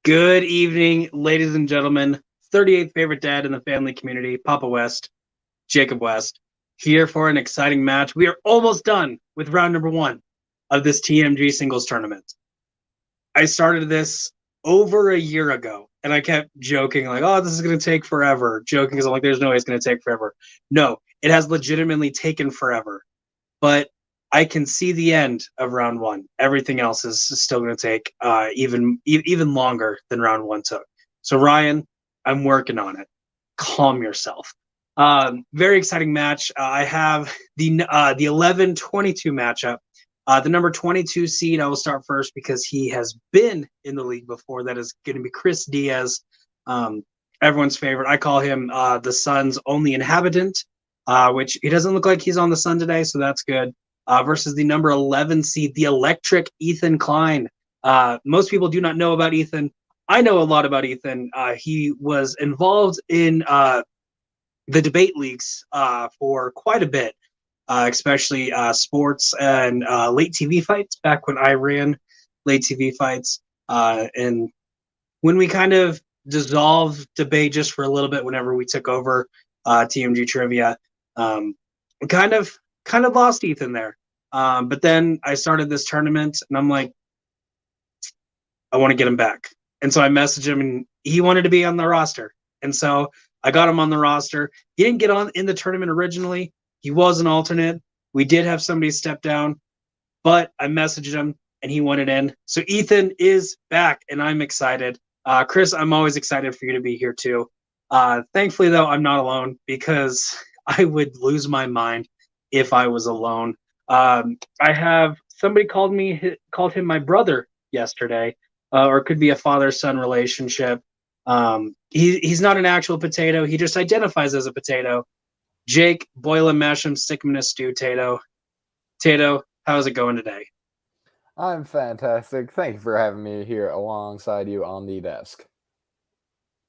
Good evening, ladies and gentlemen. 38th favorite dad in the family community, Papa West, Jacob West, here for an exciting match. We are almost done with round number 1 of this TMG Singles tournament. I started this over a year ago, and I kept joking, like, oh, this is going to take forever. Joking because I'm like, there's no way it's going to take forever. No, it has legitimately taken forever. But I can see the end of round 1. Everything else is still going to take even longer than round 1 took. So Ryan, I'm working on it. Calm yourself. Very exciting match. I have the 11-22 matchup. The number 22 seed, I will start first because he has been in the league before. That is going to be Chris Diaz, everyone's favorite. I call him the Sun's only inhabitant, which he doesn't look like he's on the Sun today, so that's good. Versus the number 11 seed, the electric Ethan Klein. Most people do not know about Ethan. I know a lot about Ethan. He was involved in the debate leagues for quite a bit, especially sports and late TV fights back when I ran late TV fights. And when we kind of dissolved debate just for a little bit whenever we took over TMG Trivia, we kind of lost Ethan there. But then I started this tournament and I'm like, I want to get him back. And so I messaged him and he wanted to be on the roster. And so I got him on the roster. He didn't get on in the tournament originally. He was an alternate. We did have somebody step down, but I messaged him and he wanted in. So Ethan is back and I'm excited. Chris, I'm always excited for you to be here too. Thankfully though, I'm not alone because I would lose my mind if I was alone. I have somebody called him my brother yesterday, or it could be a father-son relationship. He's not an actual potato. He just identifies as a potato. Jake, boil him, mash him, stick him in a stew, Tato. Tato, how's it going today? I'm fantastic. Thank you for having me here alongside you on the desk.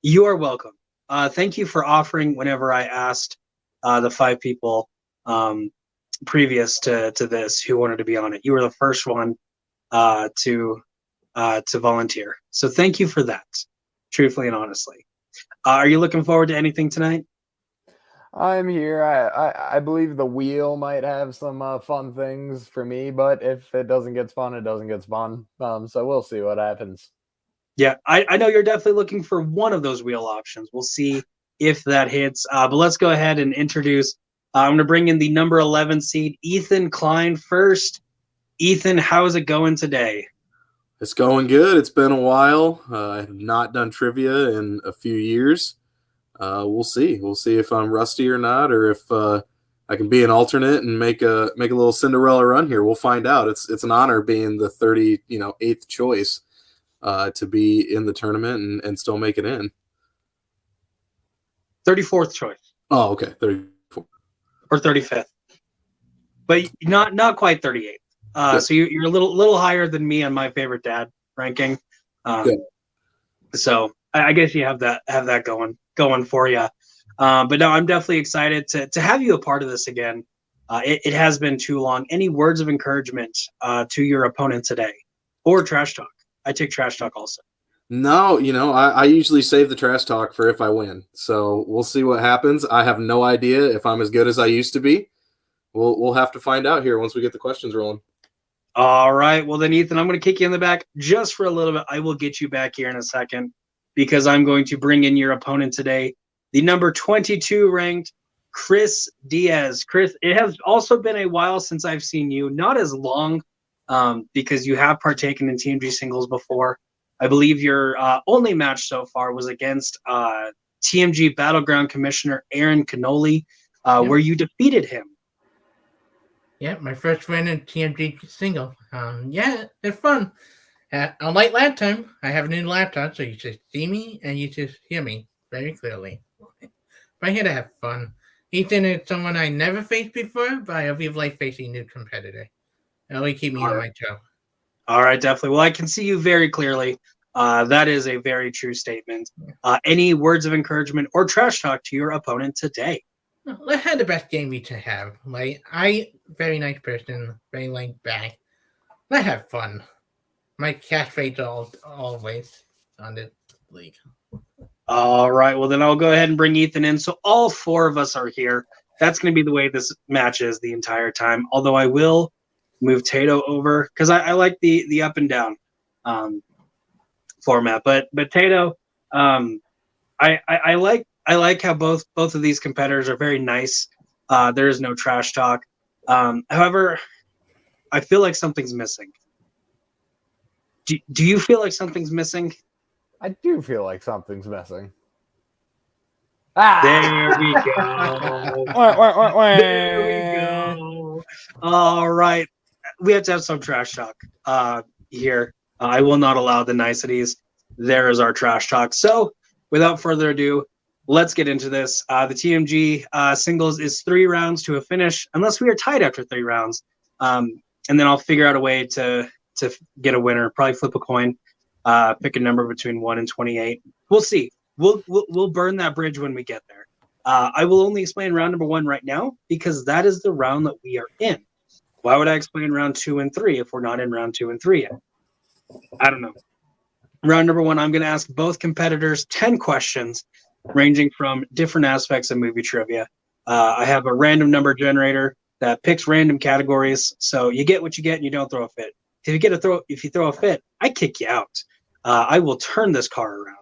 You are welcome. Thank you for offering whenever I asked the 5 people previous to this who wanted to be on it. You were the first one to volunteer. So thank you for that, truthfully and honestly. Are you looking forward to anything tonight? I'm here. I believe the wheel might have some fun things for me, but if it doesn't get spun, it doesn't get spun. So we'll see what happens. Yeah, I know you're definitely looking for one of those wheel options. We'll see if that hits. But let's go ahead and introduce. I'm going to bring in the number 11 seed, Ethan Klein, first. Ethan, how is it going today? It's going good. It's been a while. I have not done trivia in a few years. We'll see. We'll see if I'm rusty or not, or if I can be an alternate and make a little Cinderella run here. We'll find out. It's an honor being the 38th choice to be in the tournament and still make it in. 34th choice. Oh, okay. 34th. Or 35th. But not quite 38th. So you're a little higher than me on my favorite dad ranking. So I guess you have that going for you. But no, I'm definitely excited to have you a part of this again. It has been too long. Any words of encouragement to your opponent today, or trash talk? I take trash talk also. No, I usually save the trash talk for if I win. So we'll see what happens. I have no idea if I'm as good as I used to be. We'll have to find out here once we get the questions rolling. All right. Well, then, Ethan, I'm going to kick you in the back just for a little bit. I will get you back here in a second because I'm going to bring in your opponent today, the number 22 ranked Chris Diaz. Chris, it has also been a while since I've seen you. Not as long because you have partaken in TMG Singles before. I believe your only match so far was against TMG Battleground Commissioner Aaron Cannoli, where you defeated him. Yeah, my first win in TMG Single. Yeah, they're fun. Unlike last time, I have a new laptop, so you just see me and you just hear me very clearly. But I'm here to have fun. Ethan is someone I never faced before, but I always like facing a new competitor. It'll keep me on my toe. All right, definitely. Well, I can see you very clearly. That is a very true statement. Any words of encouragement or trash talk to your opponent today? Let's have the best game we can have. Very nice person, very laid back. Let's have fun. My catchphrase always. on this league. All right. Well, then I'll go ahead and bring Ethan in. So all four of us are here. That's going to be the way this match is the entire time. Although I will move Tato over because I like the up and down format. But Tato, I like how both of these competitors are very nice. There is no trash talk. However, I feel like something's missing. Do you feel like something's missing? I do feel like something's missing. There we go. There we go. All right. We have to have some trash talk here. I will not allow the niceties. There is our trash talk. So, without further ado, let's get into this. The TMG singles is 3 rounds to a finish, unless we are tied after 3 rounds. And then I'll figure out a way to get a winner. Probably flip a coin, pick a number between 1 and 28. We'll see. We'll burn that bridge when we get there. I will only explain round number 1 right now because that is the round that we are in. Why would I explain round 2 and 3 if we're not in round 2 and 3 yet? I don't know. Round number 1, I'm going to ask both competitors 10 questions ranging from different aspects of movie trivia. I have a random number generator that picks random categories, so you get what you get and you don't throw a fit. If you throw a fit, I kick you out. I will turn this car around.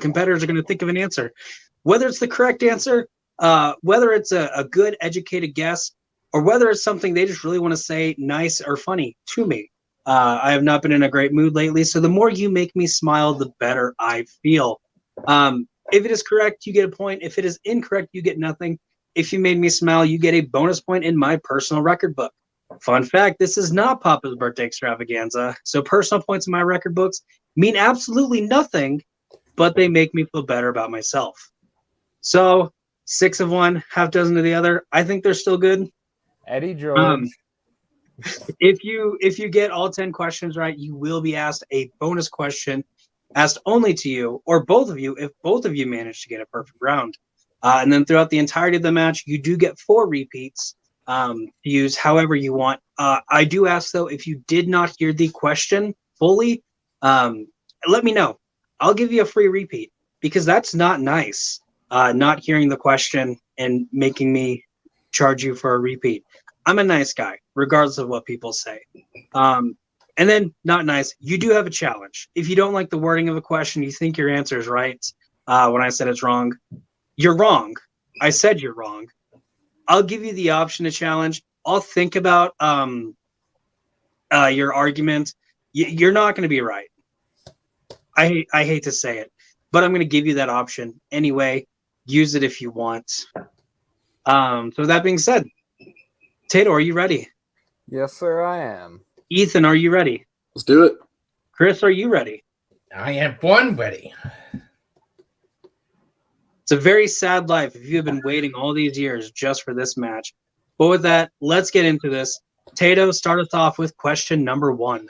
Competitors are going to think of an answer, whether it's the correct answer, whether it's a good educated guess, or whether it's something they just really want to say nice or funny to me. I have not been in a great mood lately, so the more you make me smile, the better I feel. If it is correct, you get a point. If it is incorrect, you get nothing. If you made me smile, you get a bonus point in my personal record book. Fun fact, this is not Papa's birthday extravaganza, so personal points in my record books mean absolutely nothing, but they make me feel better about myself. So 6 of one, half dozen of the other. I think they're still good. Eddie George. If you get all 10 questions right, you will be asked a bonus question asked only to you or both of you if both of you manage to get a perfect round. And then throughout the entirety of the match, you do get 4 repeats to use however you want. I do ask, though, if you did not hear the question fully, let me know. I'll give you a free repeat because that's not nice, not hearing the question and making me charge you for a repeat. I'm a nice guy, regardless of what people say. And then, not nice, you do have a challenge. If you don't like the wording of a question, you think your answer is right when I said it's wrong, you're wrong. I said you're wrong. I'll give you the option to challenge. I'll think about your argument. You're not going to be right. I hate to say it, but I'm going to give you that option anyway. Use it if you want. So that being said, Tato, are you ready? Yes, sir, I am. Ethan, are you ready? Let's do it. Chris, are you ready? I am born ready. It's a very sad life if you have been waiting all these years just for this match. But with that, let's get into this. Tato, start us off with question number 1.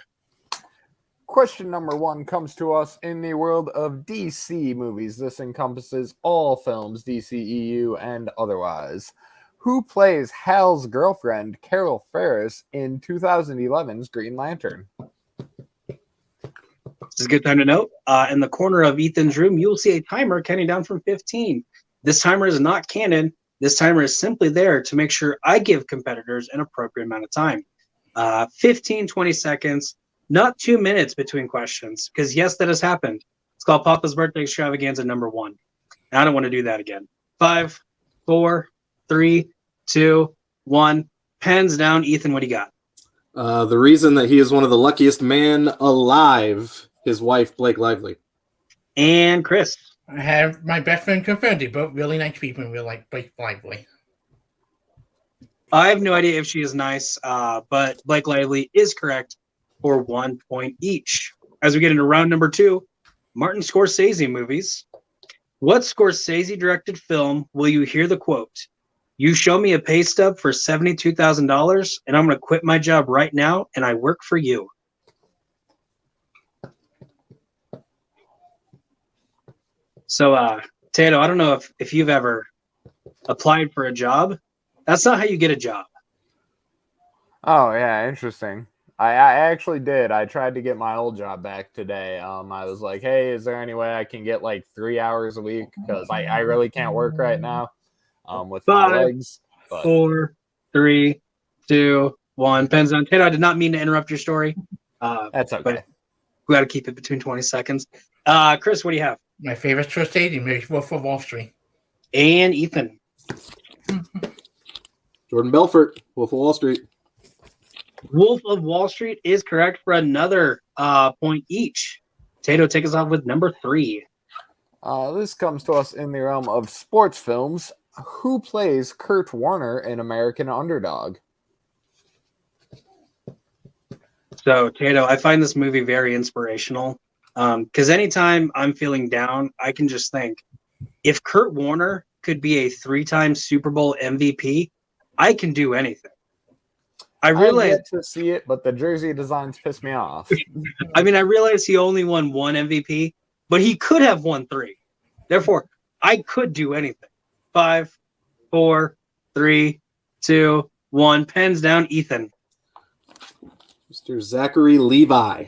Question number 1 comes to us in the world of DC movies. This encompasses all films, DCEU and otherwise. Who plays Hal's girlfriend, Carol Ferris, in 2011's Green Lantern? This is a good time to note. In the corner of Ethan's room, you will see a timer counting down from 15. This timer is not canon. This timer is simply there to make sure I give competitors an appropriate amount of time. 15, 20 seconds, not 2 minutes between questions, because yes, that has happened. It's called Papa's Birthday Extravaganza number 1. And I don't want to do that again. 5, 4, 3, 2, 1. Pens down. Ethan, what do you got? The reason that he is one of the luckiest men alive, his wife, Blake Lively. And Chris. I have my best friend confirmed. They both really nice people in real life, Blake Lively. I have no idea if she is nice, but Blake Lively is correct for 1 point each. As we get into round number 2, Martin Scorsese movies. What Scorsese-directed film will you hear the quote, "You show me a pay stub for $72,000 and I'm going to quit my job right now and I work for you"? So, Tato, I don't know if you've ever applied for a job. That's not how you get a job. Oh, yeah, interesting. I actually did. I tried to get my old job back today. I was like, hey, is there any way I can get like 3 hours a week? Because I really can't work right now with my 5, legs. But 4, 3, 2, 1. Pens down. Tato, I did not mean to interrupt your story. that's okay. But we got to keep it between 20 seconds. Chris, what do you have? My favorite Swiss stadium is Wolf of Wall Street. And Ethan. Jordan Belfort, Wolf of Wall Street. Wolf of Wall Street is correct for another point each. Tato, take us off with number 3. This comes to us in the realm of sports films. Who plays Kurt Warner in American Underdog? So, Tato, I find this movie very inspirational because anytime I'm feeling down, I can just think, if Kurt Warner could be a 3-time Super Bowl MVP, I can do anything. I realize yet to see it, but the jersey designs piss me off. I realize he only won 1 MVP, but he could have won 3. Therefore, I could do anything. 5, 4, 3, 2, 1. Pens down, Ethan. Mr. Zachary Levi.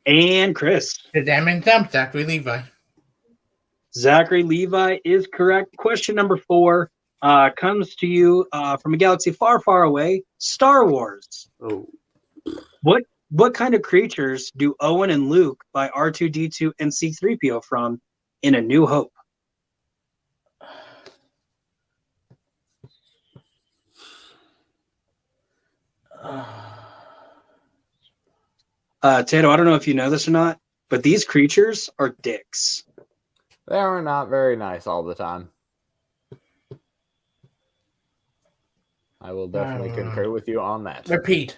And Chris. The damn and thumb, Zachary Levi. Zachary Levi is correct. Question number 4 comes to you from a galaxy far, far away. Star Wars. Oh. What kind of creatures do Owen and Luke buy R2-D2 and C-3PO from in A New Hope? Tato, I don't know if you know this or not, but these creatures are dicks. They are not very nice all the time. I will definitely concur with you on that. Repeat.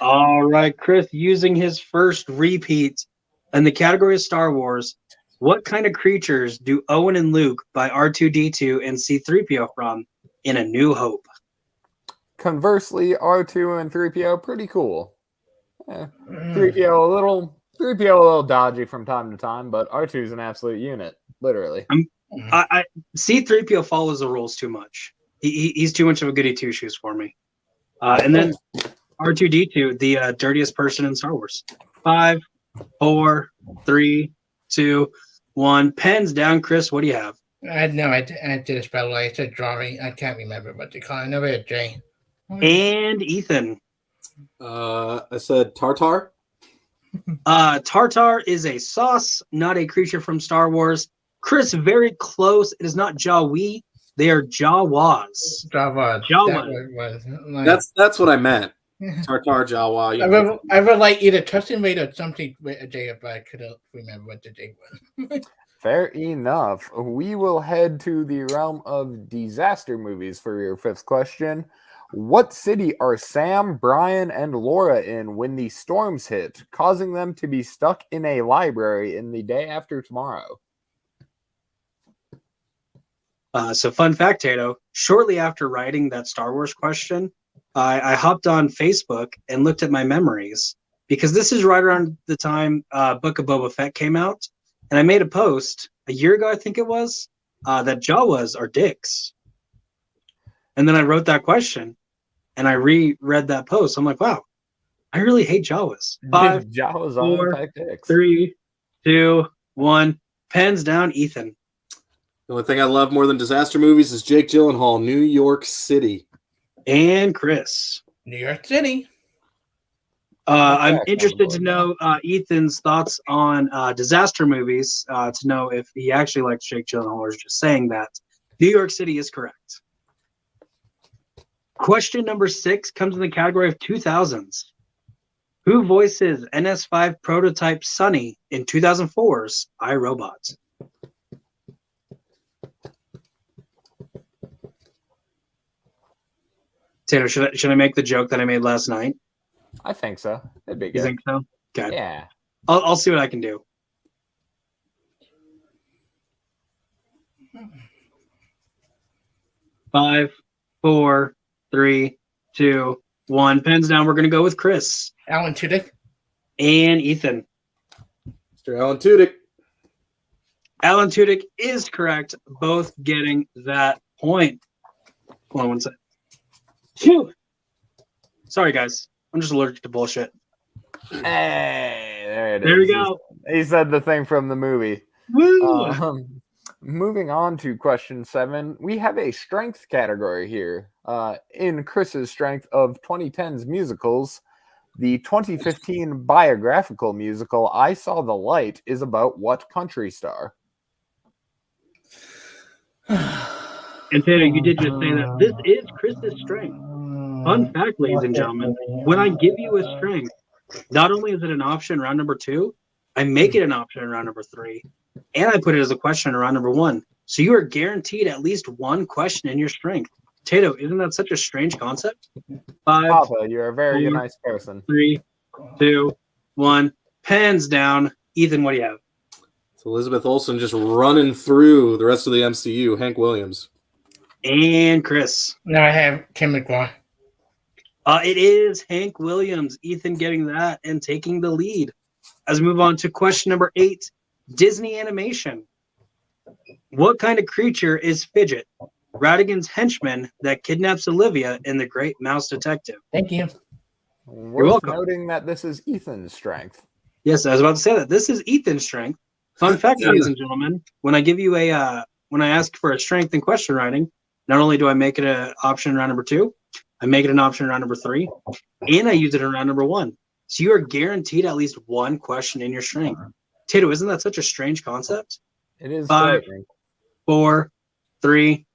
All right, Chris, using his first repeat in the category of Star Wars, what kind of creatures do Owen and Luke buy R2-D2 and C-3PO from in A New Hope? Conversely, R2 and 3PO pretty cool. 3PO a little dodgy from time to time, but R2 is an absolute unit, literally. C-3PO follows the rules too much. He's too much of a goody two-shoes for me. And then R2-D2, the dirtiest person in Star Wars. 5, 4, 3, 2, 1. Pens down, Chris. What do you have? I did a spell. I said drawing. I can't remember what they call it. I know it's J. And Ethan. I said Tartar. Tartar is a sauce, not a creature from Star Wars. Chris, very close. It is not Jawi. They are Jawas. Jawas. That's what I meant. Tartar Jawa. I would like either Tuscan Raid or something with a J, but I couldn't remember what the J was. Fair enough. We will head to the realm of disaster movies for your 5th question. What city are Sam, Brian, and Laura in when the storms hit, causing them to be stuck in a library in The Day After Tomorrow? So fun fact, Tato, shortly after writing that Star Wars question, I hopped on Facebook and looked at my memories because this is right around the time Book of Boba Fett came out. And I made a post a year ago, I think it was, that Jawas are dicks. And then I wrote that question and I reread that post. I'm like, wow, I really hate Jawas. 5, Jawas 4, are in fact dicks. 3, 2, 1. Pens down, Ethan. The only thing I love more than disaster movies is Jake Gyllenhaal, New York City. And Chris. New York City. I'm interested to know Ethan's thoughts on disaster movies, to know if he actually likes Jake Gyllenhaal or is just saying that. New York City is correct. Question number 6 comes in the category of 2000s. Who voices NS5 prototype Sonny in 2004's I, Robot? Taylor, should I make the joke that I made last night? I think so. That'd be good. You think so? Okay. Yeah. I'll see what I can do. Five, 4, 3, 2, 1. Pens down. We're going to go with Chris. Alan Tudyk. And Ethan. Mr. Alan Tudyk. Alan Tudyk is correct. Both getting that point. Hold on one second. Phew. Sorry, guys. I'm just allergic to bullshit. Hey, there it is. There we go. He said the thing from the movie. Woo! Moving on to question 7, we have a strength category here. In Chris's strength of 2010's musicals, the 2015 biographical musical I Saw the Light is about what country star? And Taylor, you did just say that this is Chris's strength. Fun fact, ladies and gentlemen, when I give you a strength, not only is it an option in round number 2, I make it an option in round number 3, and I put it as a question in round number 1. So you are guaranteed at least one question in your strength. Tato, isn't that such a strange concept? 5, Papa, you're a very 4, nice person. 3, 2, 1. Pens down. Ethan, what do you have? It's Elizabeth Olsen just running through the rest of the MCU. Hank Williams. And Chris. No, I have Tim McGraw. It is Hank Williams. Ethan getting that and taking the lead. As we move on to question number 8, Disney animation. What kind of creature is Fidget, Ratigan's henchman that kidnaps Olivia in The Great Mouse Detective? Thank you. Worth welcome. noting that this is Ethan's strength. Yes, I was about to say that. This is Ethan's strength. Fun fact, ladies and gentlemen, when I give you when I ask for a strength in question writing, not only do I make it an option in round number 2, I make it an option in round number 3, and I use it in round number 1. So you are guaranteed at least one question in your strength. Tato, isn't that such a strange concept? It is 5, frightening. 4, 3,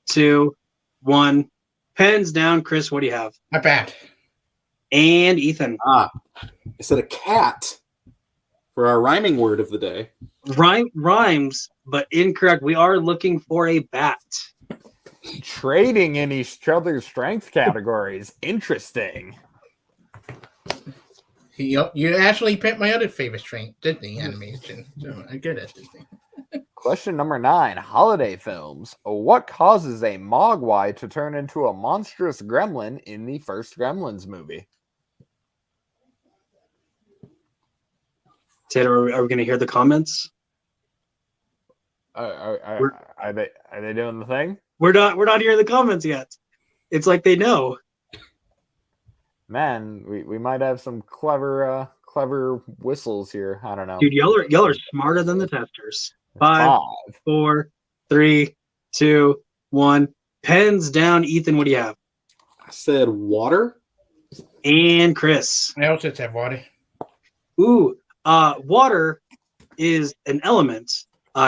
2, 1. Pens down. Chris, what do you have? Not bad. And Ethan. I said a cat for our rhyming word of the day. Rhymes, but incorrect. We are looking for a bat. Trading in each other's strength categories. Interesting. You actually picked my other favorite strength, Disney animation. So I'm good at Disney. Question number 9, holiday films. What causes a mogwai to turn into a monstrous gremlin in the first Gremlins movie? Taylor, are we going to hear the comments? Are they doing the thing? We're not hearing the comments yet. It's like they know. Man, we might have some clever whistles here. I don't know. Dude, y'all are smarter than the testers. 5, 4, 3, 2, 1. Pens down. Ethan, what do you have? I said water. And Chris. I also said water. Ooh, water is an element.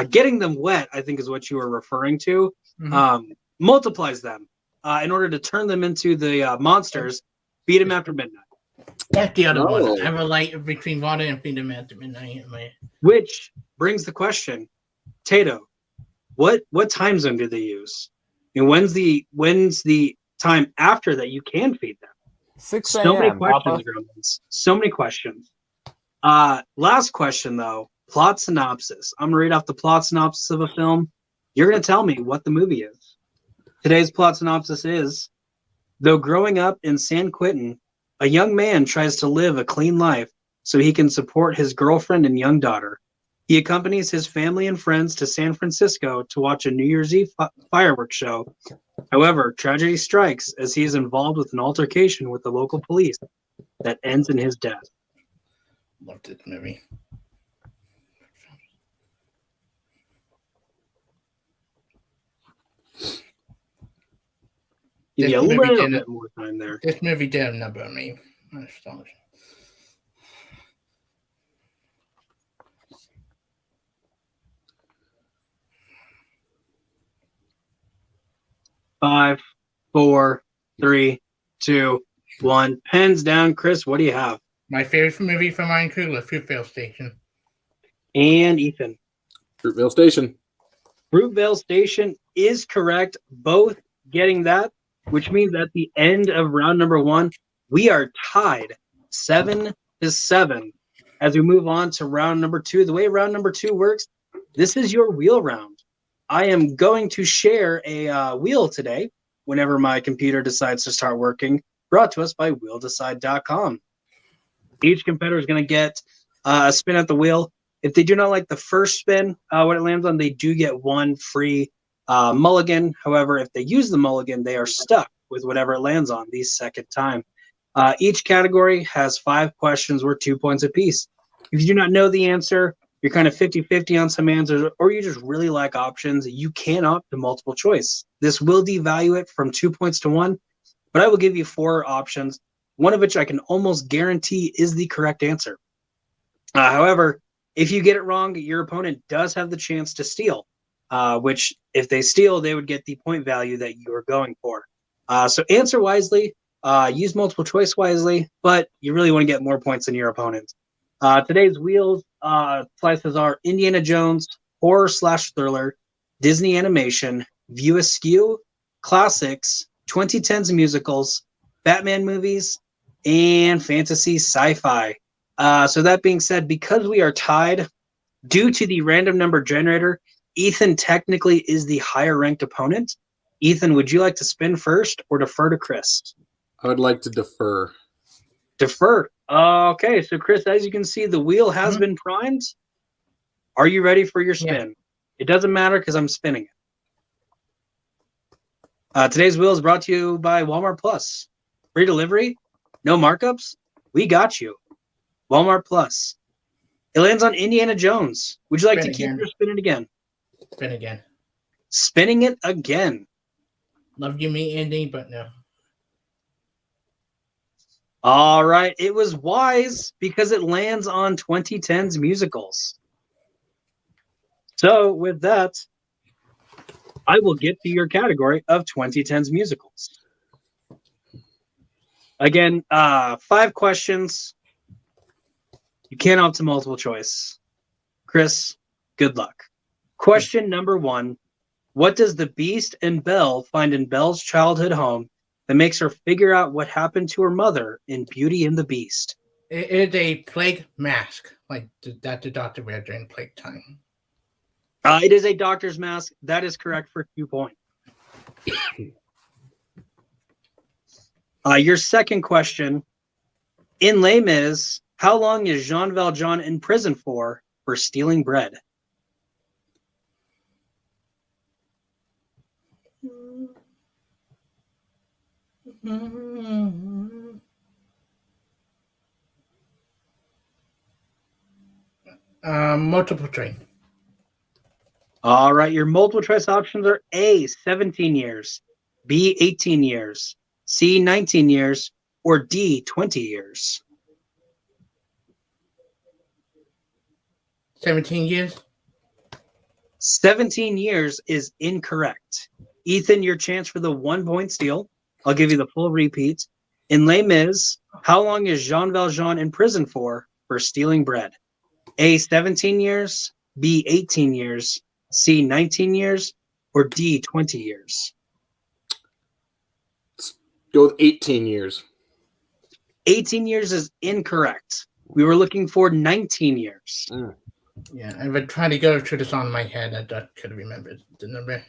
Getting them wet, I think, is what you were referring to. Mm-hmm. Multiplies them in order to turn them into the monsters. Beat them after midnight. That's the other one. I have a light between water and feed them after midnight. Which brings the question, Tato, what time zone do they use? And when's the time after that you can feed them? 6 a.m. So many questions, Papa. Gremlins. So many questions. Last question though, plot synopsis. I'm gonna read off the plot synopsis of a film. You're gonna tell me what the movie is. Today's plot synopsis is: though growing up in San Quentin, a young man tries to live a clean life so he can support his girlfriend and young daughter. He accompanies his family and friends to San Francisco to watch a New Year's Eve fireworks show. However, tragedy strikes as he is involved with an altercation with the local police that ends in his death. Loved this movie. Give you a This movie little did bit it. more time there. This movie did a number on me. I'm astonished. Five, 4, 3, 2, 1. Pens down. Chris, what do you have? My favorite movie from Ryan Coogler, Fruitvale Station. And Ethan. Fruitvale Station. Fruitvale Station is correct. Both getting that, which means at the end of round number 1, we are tied 7-7 as we move on to round number 2. The way round number 2 works, this is your wheel round. I am going to share a wheel today whenever my computer decides to start working, brought to us by wheeldecide.com. Each competitor is going to get a spin at the wheel. If they do not like the first spin, what it lands on, they do get one free mulligan. However, if they use the mulligan, they are stuck with whatever it lands on the second time. Each category has 5 questions worth 2 points apiece. If you do not know the answer, you're kind of 50-50 on some answers, or you just really like options, you can opt to multiple choice. This will devalue it from 2 points to 1, but I will give you 4 options, one of which I can almost guarantee is the correct answer. However, if you get it wrong, your opponent does have the chance to steal, which if they steal, they would get the point value that you are going for. So answer wisely, use multiple choice wisely, but you really want to get more points than your opponent. Today's wheels slices are Indiana Jones, horror/thriller, Disney animation, View Askew, classics, 2010s musicals, Batman movies, and fantasy sci-fi. So that being said, because we are tied, due to the random number generator, Ethan technically is the higher ranked opponent. Ethan, would you like to spin first or defer to Chris? I would like to defer. Defer. Okay, so Chris, as you can see, the wheel has been primed. Are you ready for your spin? Yeah. It doesn't matter because I'm spinning it. Today's wheel is brought to you by Walmart Plus. Free delivery, no markups. We got you. Walmart Plus. It lands on Indiana Jones. Would you like to keep or spin it again? Spin again. Spinning it again. Love you, me, Andy, but no. All right. It was wise because it lands on 2010s musicals. So with that, I will get to your category of 2010s musicals. Again, 5 questions. You can't opt to multiple choice. Chris, good luck. Question number 1. What does the Beast and Belle find in Belle's childhood home that makes her figure out what happened to her mother in Beauty and the Beast? It is a plague mask, like that the doctor wear during plague time. It is a doctor's mask. That is correct for 2 points. Your second question. In Les Mis, how long is Jean Valjean in prison for stealing bread? Multiple choice. All right, your multiple choice options are A, 17 years, B, 18 years, C, 19 years, or D, 20 years. 17 years? 17 years is incorrect. Ethan, your chance for the 1 point steal. I'll give you the full repeat. In Les Mis, how long is Jean Valjean in prison for stealing bread? A, 17 years, B, 18 years, C, 19 years, or D, 20 years? Let's go with 18 years. 18 years is incorrect. We were looking for 19 years. Yeah, I've been trying to go through this on my head. I could have remembered the number.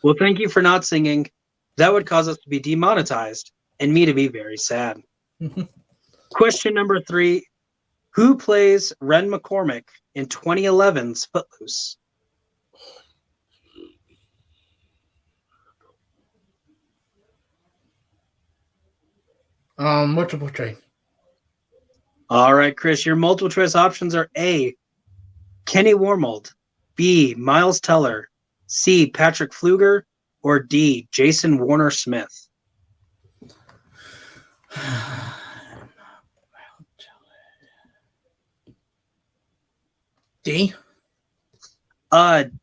Well, thank you for not singing. That would cause us to be demonetized and me to be very sad. Question number 3. Who plays Ren McCormick in 2011's Footloose? Multiple choice. All right, Chris, your multiple choice options are A, Kenny Wormold, B, Miles Teller, C, Patrick Fluger, or D, Jason Warner Smith. D?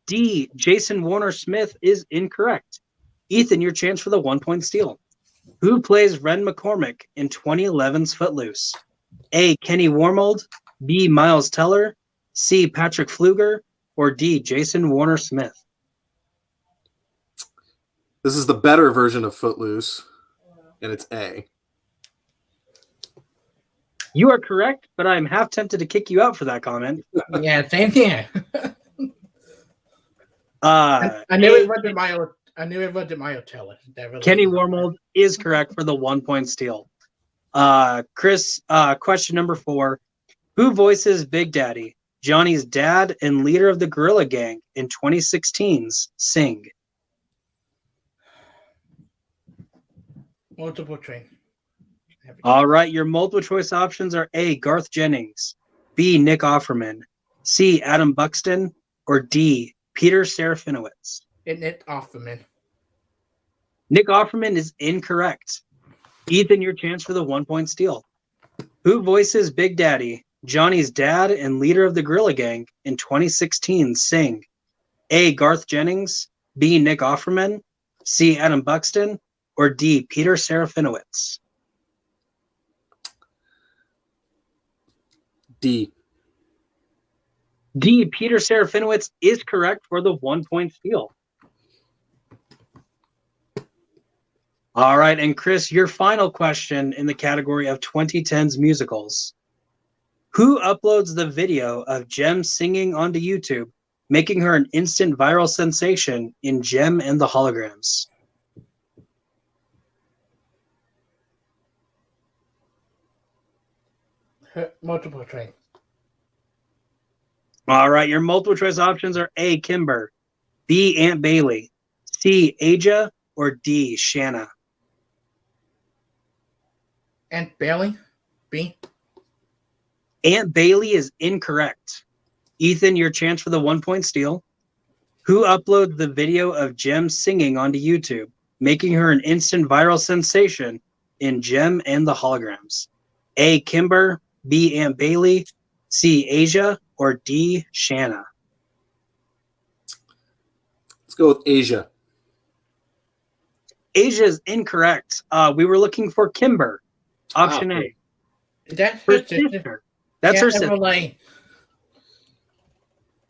D, Jason Warner Smith is incorrect. Ethan, your chance for the 1 point steal. Who plays Ren McCormick in 2011's Footloose? A, Kenny Wormold, B, Miles Teller, C, Patrick Fluger, or D, Jason Warner Smith? This is the better version of Footloose, and it's A. You are correct, but I'm half tempted to kick you out for that comment. Yeah, same here. I knew it wasn't Miles Teller. Kenny Wormold is correct for the 1 point steal. Chris, question number 4. Who voices Big Daddy, Johnny's dad and leader of the Gorilla Gang in 2016's Sing? Multiple choice. All right, your multiple choice options are A, Garth Jennings, B, Nick Offerman, C, Adam Buxton, or D, Peter Serafinowicz. Nick Offerman. Nick Offerman is incorrect. Ethan, your chance for the 1-point steal. Who voices Big Daddy, Johnny's dad and leader of the Gorilla Gang in 2016 Sing? A, Garth Jennings, B, Nick Offerman, C, Adam Buxton, or D, Peter Serafinowicz. D. D, Peter Serafinowicz is correct for the 1-point steal. All right, and Chris, your final question in the category of 2010s musicals. Who uploads the video of Jem singing onto YouTube, making her an instant viral sensation in Jem and the Holograms? Multiple choice. All right, your multiple choice options are A, Kimber, B, Aunt Bailey, C, Aja, or D, Shanna. Aunt Bailey. B. Aunt Bailey is incorrect. Ethan, your chance for the 1-point steal. Who uploads the video of Jem singing onto YouTube, making her an instant viral sensation in Jem and the Holograms? A, Kimber, B, Aunt Bailey, C, Aja, or D, Shanna? Let's go with Asia. Asia is incorrect. We were looking for Kimber. Option A. That's Her her sister. sister. That's her sister.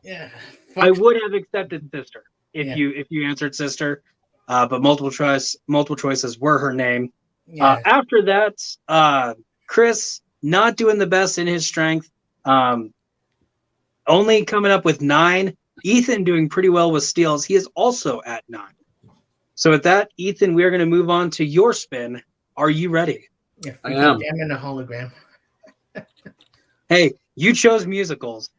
Yeah. I would have accepted sister if Yeah. you answered sister, but multiple choices were her name. Yeah. After that, Chris not doing the best in his strength, only coming up with 9. Ethan doing pretty well with steals. He is also at 9. So with that, Ethan, we are going to move on to your spin. Are you ready? Yeah, I am. Jem and the Hologram. Hey, you chose musicals.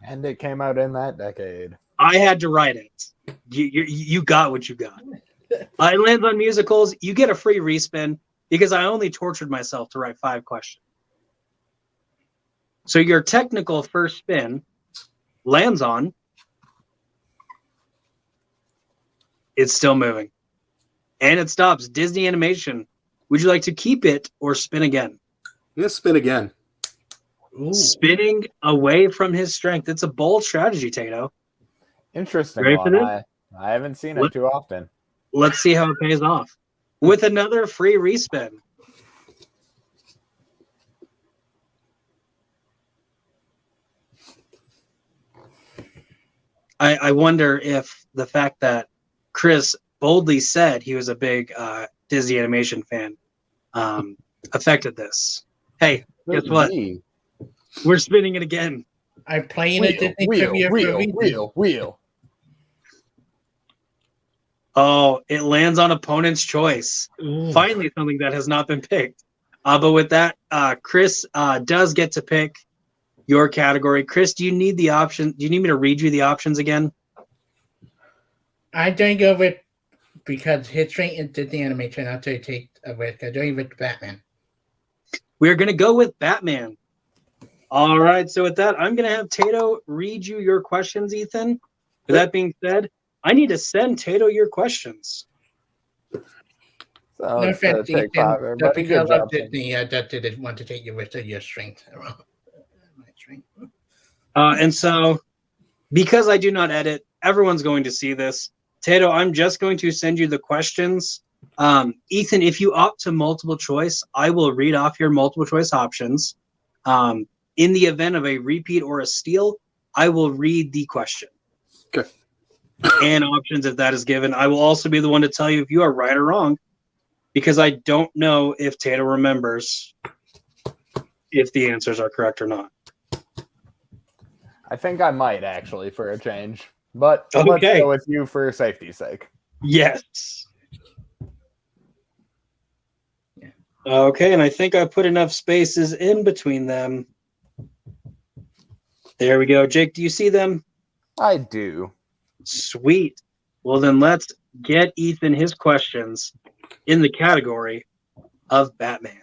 And it came out in that decade. I had to write it. You got what you got. It lands on musicals. You get a free respin because I only tortured myself to write 5 questions. So your technical first spin lands on. It's still moving. And it stops. Disney animation. Would you like to keep it or spin again? Let's spin again. Ooh. Spinning away from his strength. It's a bold strategy, Tato. Interesting Ready for one. this? I haven't seen it too often. Let's see how it pays off. With another free respin. I wonder if the fact that Chris boldly said he was a big Disney animation fan affected this. Hey, guess what? Gee. We're spinning it again. I'm playing a Disney trivia for a reason. Wheel. Oh, it lands on opponent's choice. Ooh. Finally, something that has not been picked. But with that, Chris does get to pick your category. Chris, do you need the option? Do you need me to read you the options again? I don't go with because history and Disney animation. I'll take a risk. I don't with Batman. We're going to go with Batman. All right. So with that, I'm going to have Tato read you your questions, Ethan. With that being said, I need to send Tato your questions. So No it's offense, take Ethan, five, but but good because of job. Disney, that didn't want to take your risk of your strength. My strength. And so because I do not edit, everyone's going to see this. Tato, I'm just going to send you the questions. Ethan, if you opt to multiple choice, I will read off your multiple choice options. In the event of a repeat or a steal, I will read the question. Okay. And options if that is given. I will also be the one to tell you if you are right or wrong, because I don't know if Tato remembers if the answers are correct or not. I think I might actually for a change, but Okay. let's go with you for safety's sake. Yes. Okay, and I think I put enough spaces in between them. There we go. Jake, do you see them? I do. Sweet. Well, then let's get Ethan his questions in the category of Batman.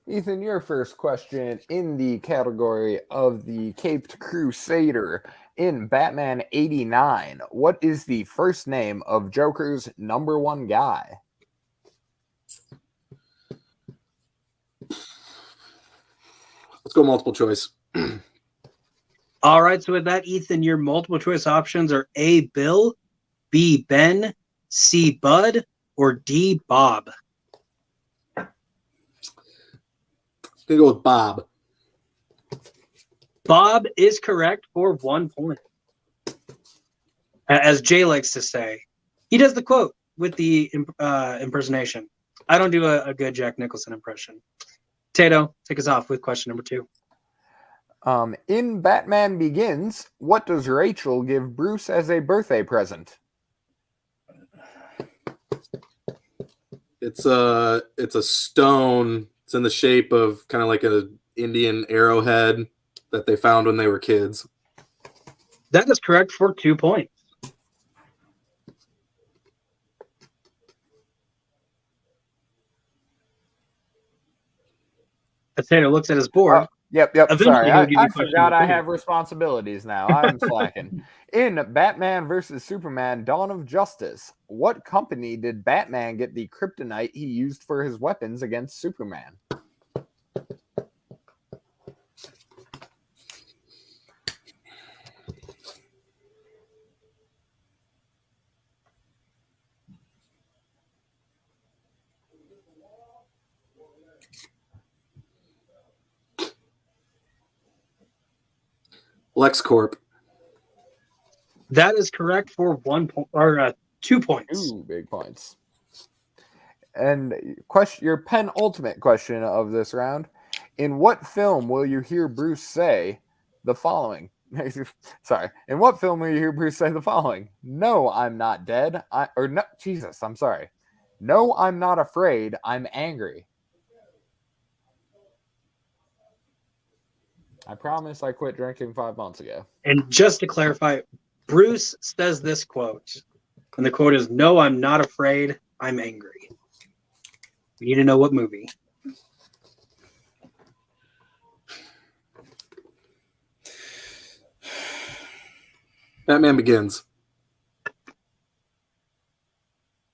Ethan, your first question in the category of the Caped Crusader. In Batman 89, what is the first name of Joker's number one guy? Let's go multiple choice. All right, so with that, Ethan, your multiple choice options are A, Bill, B, Ben, C, Bud, or D, Bob. I'm gonna go with Bob. Bob is correct for 1 point. As Jay likes to say, he does the quote with the impersonation. I don't do a good Jack Nicholson impression. Tato, take us off with question number 2. In Batman Begins, what does Rachel give Bruce as a birthday present? It's a stone. It's in the shape of kind of like an Indian arrowhead that they found when they were kids. That is correct for 2 points. As Tato looks at his board. Yep. Eventually Sorry, he'll give you I question forgot number I 3. have responsibilities now. I'm slacking. In Batman vs. Superman Dawn of Justice, what company did Batman get the kryptonite he used for his weapons against Superman? LexCorp. That is correct for 1 point or 2 points. Ooh, big points. And your penultimate question of this round. In what film will you hear Bruce say the following? Sorry. In what film will you hear Bruce say the following? No, I'm not dead. I'm sorry. No, I'm not afraid. I'm angry. I promise I quit drinking 5 months ago. And just to clarify, Bruce says this quote, and the quote is, "No, I'm not afraid. I'm angry." We need to know what movie. Batman Begins.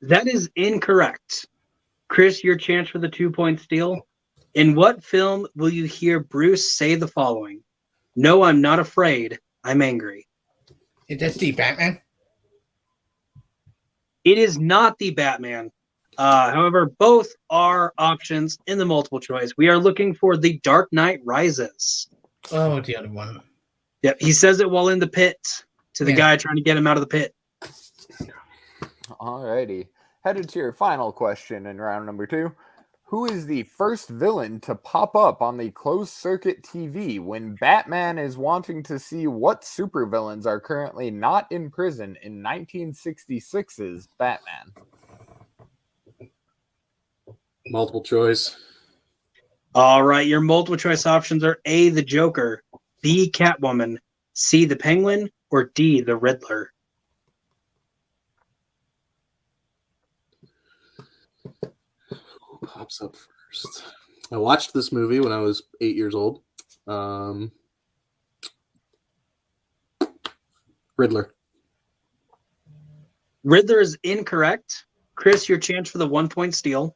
That is incorrect. Chris, your chance for the 2-point steal. In what film will you hear Bruce say the following? No, I'm not afraid. I'm angry. That's the Batman? It is not the Batman. However, both are options in the multiple choice. We are looking for The Dark Knight Rises. Oh, the other one. Yep, he says it while in the pit to the guy trying to get him out of the pit. Alrighty. Headed to your final question in round number 2. Who is the first villain to pop up on the closed-circuit TV when Batman is wanting to see what supervillains are currently not in prison in 1966's Batman? Multiple choice. All right, your multiple choice options are A, the Joker, B, Catwoman, C, the Penguin, or D, the Riddler. Who pops up first? I watched this movie when I was 8 years old. Riddler. Riddler is incorrect. Chris, your chance for the 1-point steal.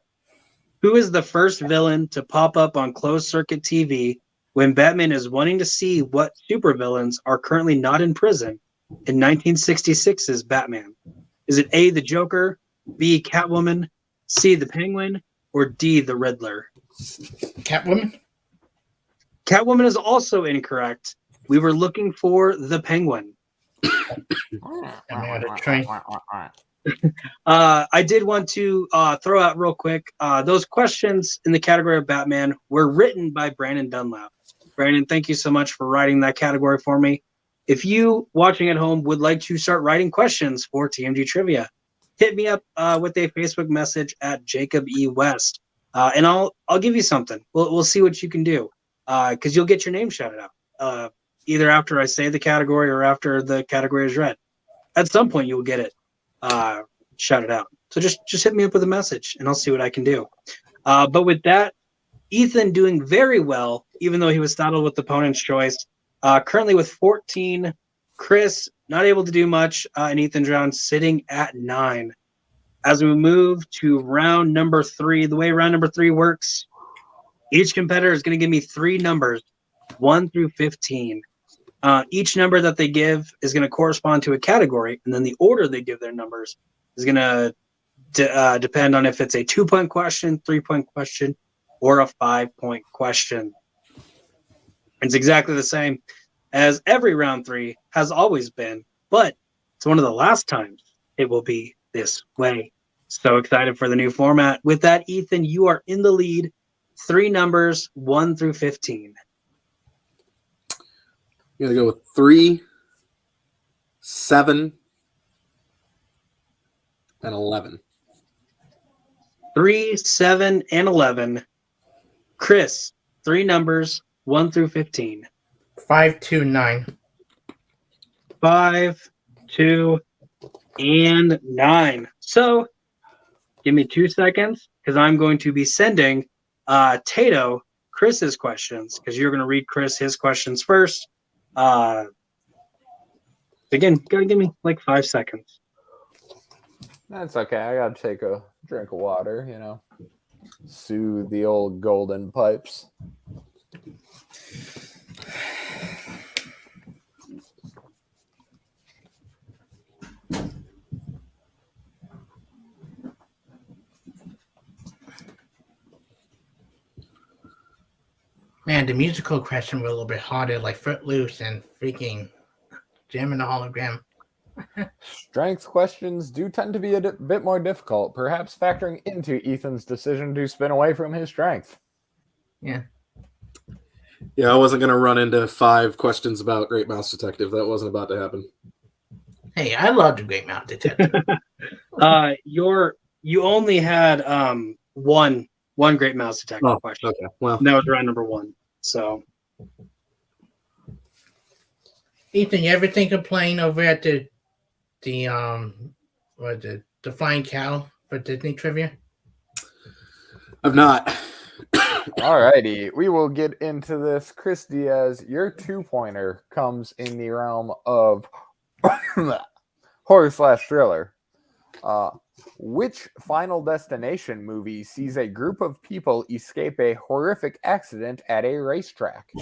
Who is the first villain to pop up on closed-circuit TV when Batman is wanting to see what supervillains are currently not in prison in 1966's Batman? Is it A, the Joker, B, Catwoman, C, the Penguin, or D, the Riddler? Catwoman? Catwoman is also incorrect. We were looking for the Penguin. I did want to throw out real quick, those questions in the category of Batman were written by Brandon Dunlap. Brandon, thank you so much for writing that category for me. If you watching at home would like to start writing questions for TMG Trivia, hit me up with a Facebook message at Jacob E. West, and I'll give you something. We'll see what you can do, because you'll get your name shouted out either after I say the category or after the category is read. At some point, you will get it shouted out. So just hit me up with a message, and I'll see what I can do. But with that, Ethan doing very well, even though he was saddled with the opponent's choice. Currently with 14. Chris not able to do much, and Ethan John sitting at 9. As we move to round number 3, the way round number 3 works, each competitor is going to give me 3 numbers, 1 through 15. Each number that they give is going to correspond to a category, and then the order they give their numbers is going to depend on if it's a 2-point question, 3-point question, or a 5-point question. It's exactly the same as every round 3 has always been, but it's one of the last times it will be this way. So excited for the new format. With that, Ethan, you are in the lead. 3 numbers, 1 through 15. I'm going to go with 3, 7, and 11. 3, 7, and 11. Chris, 3 numbers, 1 through 15. 5, 2, 9. 5, 2, and 9. So, give me 2 seconds because I'm going to be sending Tato Chris's questions because you're going to read Chris his questions first. Again, gotta give me like 5 seconds. That's okay. I gotta take a drink of water, soothe the old golden pipes. Man, the musical question were a little bit harder, like Footloose and freaking Jam in the Hologram. Strength questions do tend to be a bit more difficult, perhaps factoring into Ethan's decision to spin away from his strength. Yeah. Yeah, I wasn't going to run into 5 questions about Great Mouse Detective. That wasn't about to happen. Hey, I love the Great Mouse Detective. You only had one Great Mouse Detective question. Okay, well, and that was round number 1. So, Ethan, you ever think of playing over at the Flying Cow for Disney trivia? I've not. Alrighty, we will get into this. Chris Diaz, your 2-pointer comes in the realm of horror/thriller. Which Final Destination movie sees a group of people escape a horrific accident at a racetrack?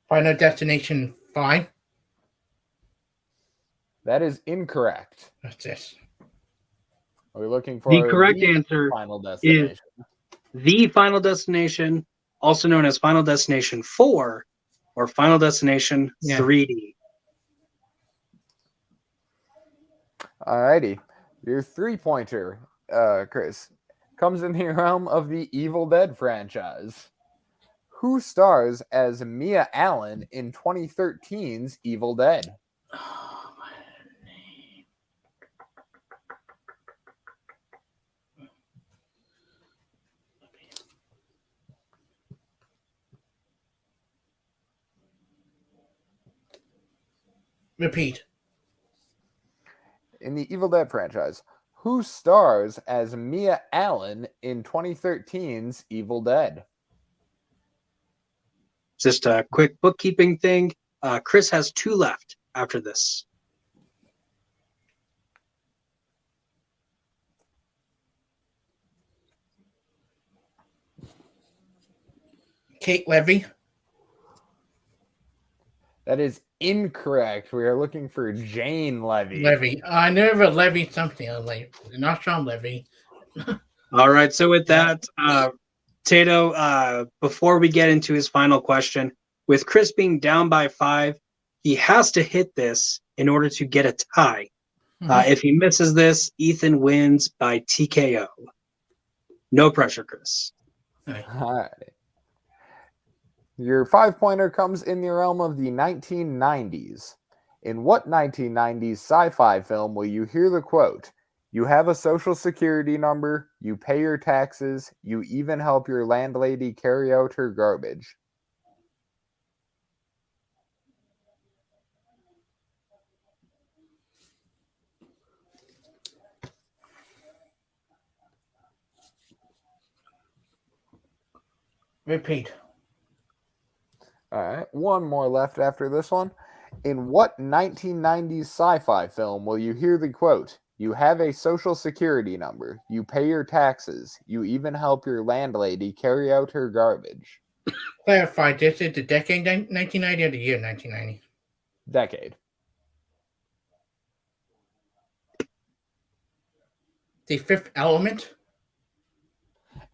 Final Destination 5? That is incorrect. What's this? Are we looking for the correct answer Final Destination? is The Final Destination, also known as Final Destination 4 or Final Destination 3D. Alrighty. Your 3-pointer, Chris, comes in the realm of the Evil Dead franchise. Who stars as Mia Allen in 2013's Evil Dead? Oh, my name. Repeat. In the Evil Dead franchise, who stars as Mia Allen in 2013's Evil Dead? Just a quick bookkeeping thing. Chris has 2 left after this. Kate Levy. That is incorrect. We are looking for Jane Levy. Levy. I never Levy something. Like not Sean Levy. All right. So with that, Tato, before we get into his final question, with Chris being down by 5, he has to hit this in order to get a tie. If he misses this, Ethan wins by TKO. No pressure, Chris. All right. Your 5-pointer comes in the realm of the 1990s. In what 1990s sci-fi film will you hear the quote, "You have a social security number, you pay your taxes, you even help your landlady carry out her garbage"? Repeat. All right, one more left after this one. In what 1990s sci-fi film will you hear the quote, "You have a social security number, you pay your taxes, you even help your landlady carry out her garbage"? Clarify, this is the decade 1990 or the year 1990? Decade. The Fifth Element?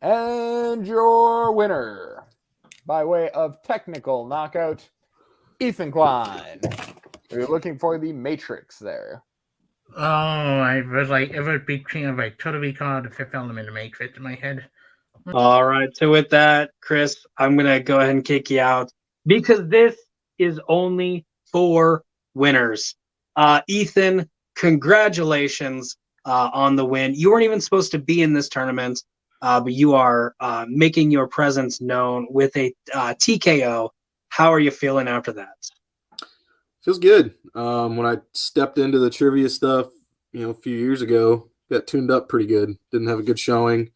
And your winner, by way of technical knockout, Ethan Klein. You're looking for the Matrix there. Oh, I was like, it was between like Total Recall and the Fifth Element to Matrix in my head. All right. So with that, Chris, I'm gonna go ahead and kick you out because this is only for winners. Ethan, congratulations on the win. You weren't even supposed to be in this tournament, but you are making your presence known with a TKO. How are you feeling after that? Feels good. When I stepped into the trivia stuff, a few years ago, got tuned up pretty good. Didn't have a good showing.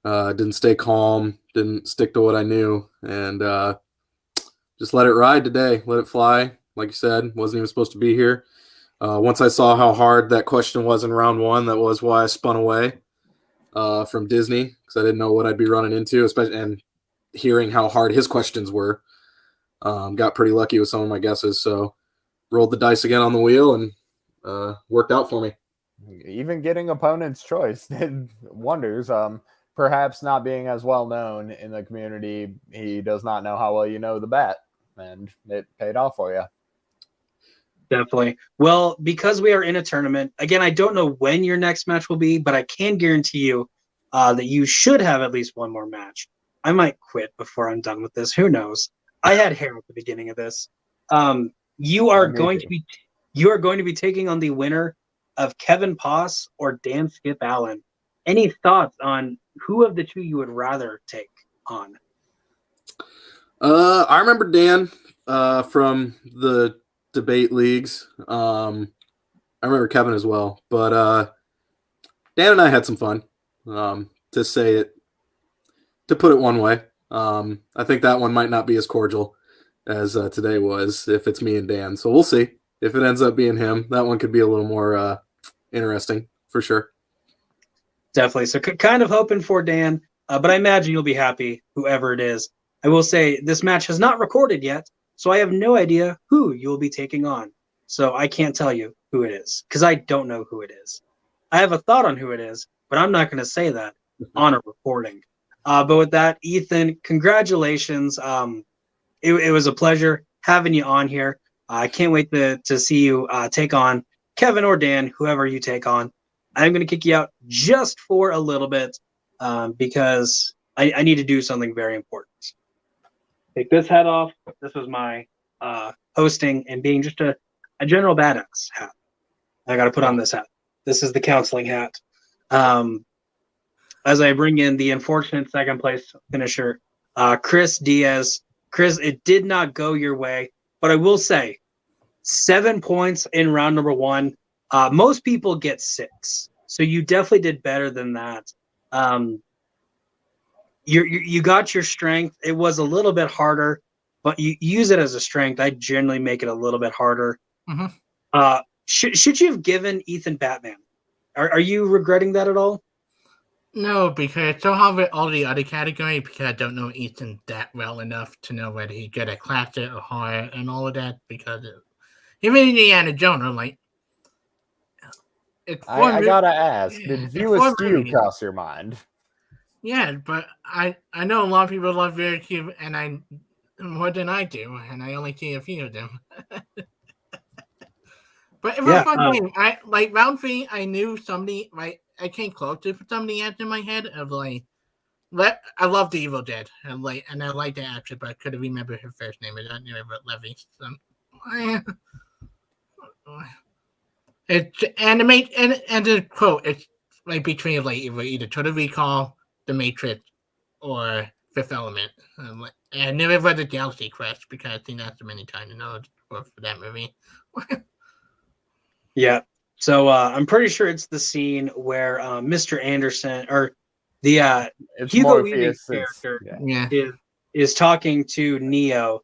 Didn't stay calm. Didn't stick to what I knew, and just let it ride today. Let it fly. Like you said, wasn't even supposed to be here. Once I saw how hard that question was in round one, that was why I spun away from Disney, because I didn't know what I'd be running into, especially and hearing how hard his questions were. Got pretty lucky with some of my guesses, so rolled the dice again on the wheel and worked out for me. Even getting opponent's choice did wonders. Perhaps not being as well known in the community, he does not know how well you know the bat, and it paid off for you. Definitely. Well, because we are in a tournament, again, I don't know when your next match will be, but I can guarantee you that you should have at least one more match. I might quit before I'm done with this. Who knows? I had hair at the beginning of this. You are going to be taking on the winner of Kevin Poss or Dan Skip Allen. Any thoughts on who of the two you would rather take on? I remember Dan from the debate leagues. I remember Kevin as well, but Dan and I had some fun. To say it, to put it one way, I think that one might not be as cordial as today was if it's me and Dan. So we'll see. If it ends up being him, that one could be a little more interesting for sure. Definitely. So kind of hoping for Dan, but I imagine you'll be happy, whoever it is. I will say this match has not recorded yet, so I have no idea who you'll be taking on. So I can't tell you who it is because I don't know who it is. I have a thought on who it is, but I'm not going to say that on a recording. But with that, Ethan, congratulations. It was a pleasure having you on here. I can't wait to see you take on Kevin or Dan, whoever you take on. I'm going to kick you out just for a little bit because I need to do something very important. Take this hat off. This was my hosting and being just a general badass hat. I got to put on this hat. This is the counseling hat. As I bring in the unfortunate second place finisher, Chris Diaz. Chris, it did not go your way, but I will say 7 points in round number one. Most people get 6, so you definitely did better than that. You got your strength. It was a little bit harder, but you use it as a strength. I generally make it a little bit harder. Mm-hmm. Should you have given Ethan Batman? Are you regretting that at all? No, because it's so hard with all the other categories because I don't know Ethan that well enough to know whether he's good at classic or horror and all of that. Because even Indiana Jones, I'm like, I gotta ask, did View Askew cross your mind? Yeah, but I know a lot of people love Very Cube, and more than I do, and I only see a few of them. But it was a fun game. I like round 3. I knew somebody. I came close to some of the answers in my head of I love the Evil Dead, and I like the actor, but I couldn't remember her first name. I don't remember Levy. So, it's animate and the quote. It's between either Total Recall, The Matrix, or Fifth Element. I never read the Galaxy Quest because I've seen that so many times. For that movie. Yeah. So I'm pretty sure it's the scene where Mr. Anderson or the Hugo Weaving character is talking to Neo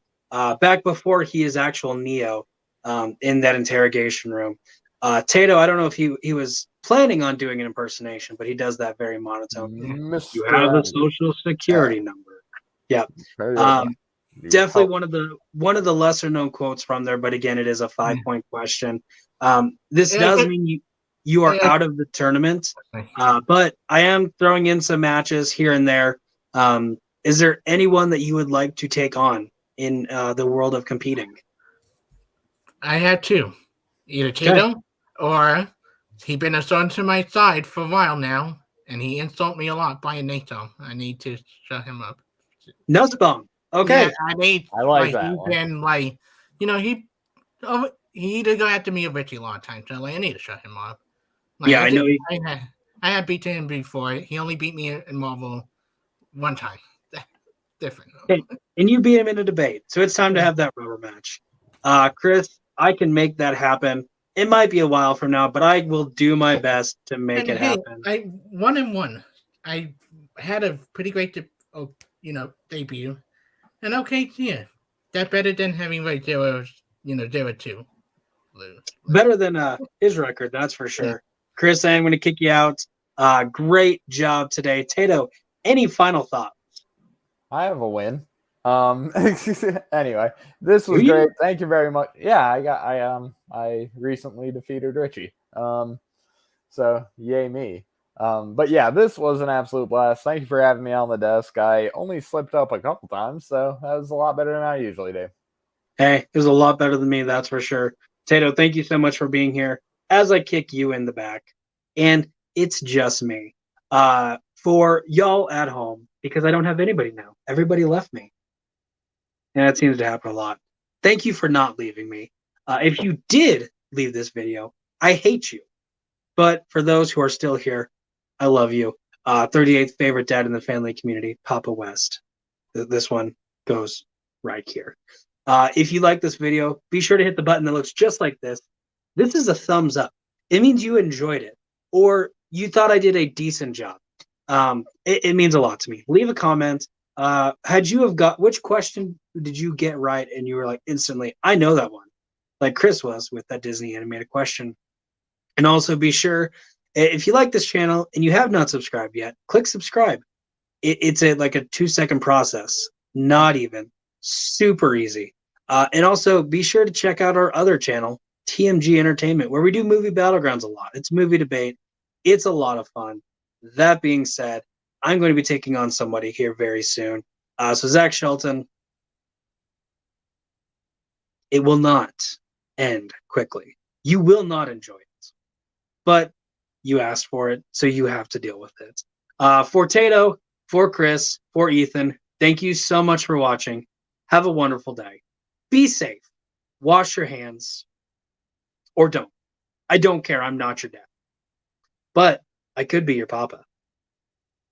back before he is actual Neo in that interrogation room. Tato, I don't know if he was planning on doing an impersonation, but he does that very monotone. Mr. You have a Andy. social security number. Yeah. The Definitely help- one of the lesser known quotes from there, but again, it is a 5-point question. This Yeah, does but- mean you are Yeah. out of the tournament, but I am throwing in some matches here and there. Is there anyone that you would like to take on in the world of competing? I had two. Either Tato or he been assigned to my side for a while now, and he insulted me a lot by Nato. I need to shut him up. Nussbaum. Okay. Yeah, I need. I like that He's one. been like, he either go after me or Richie a lot of times. So like, I need to shut him up. Like, Yeah, I know. I had beaten him before. He only beat me in Marvel one time. Different. Okay. And you beat him in a debate, so it's time to have that rubber match. Chris, I can make that happen. It might be a while from now, but I will do my best to make it happen. I 1-1. I had a pretty great, debut, and okay, yeah, that better than having like 0-2 lose. Better than his record, that's for sure. Yeah. Chris, I'm going to kick you out. Great job today, Tato. Any final thoughts? I have a win. Anyway, this was Do you? great. Thank you very much. Yeah, I recently defeated Richie. So yay me. But yeah, this was an absolute blast. Thank you for having me on the desk. I only slipped up a couple times, so that was a lot better than I usually do. Hey, it was a lot better than me, that's for sure. Tato, thank you so much for being here as I kick you in the back. And it's just me. For y'all at home, because I don't have anybody now. Everybody left me. And that seems to happen a lot. Thank you for not leaving me. If you did leave this video, I hate you. But for those who are still here, I love you. 38th favorite dad in the family community, Papa West. This one goes right here. If you like this video, be sure to hit the button that looks just like this. This is a thumbs up. It means you enjoyed it, or you thought I did a decent job. It means a lot to me. Leave a comment. Which question did you get right? And you were like instantly, I know that one, like Chris was with that Disney animated question. And also be sure, if you like this channel and you have not subscribed yet, click subscribe. It's like a 2-second process, not even. Super easy. And also be sure to check out our other channel, TMG Entertainment, where we do movie battlegrounds a lot. It's movie debate. It's a lot of fun. That being said, I'm going to be taking on somebody here very soon. So Zach Shelton, it will not end quickly. You will not enjoy it. But you asked for it, so you have to deal with it. For Tato, for Chris, for Ethan, thank you so much for watching. Have a wonderful day. Be safe. Wash your hands. Or don't. I don't care. I'm not your dad. But I could be your papa.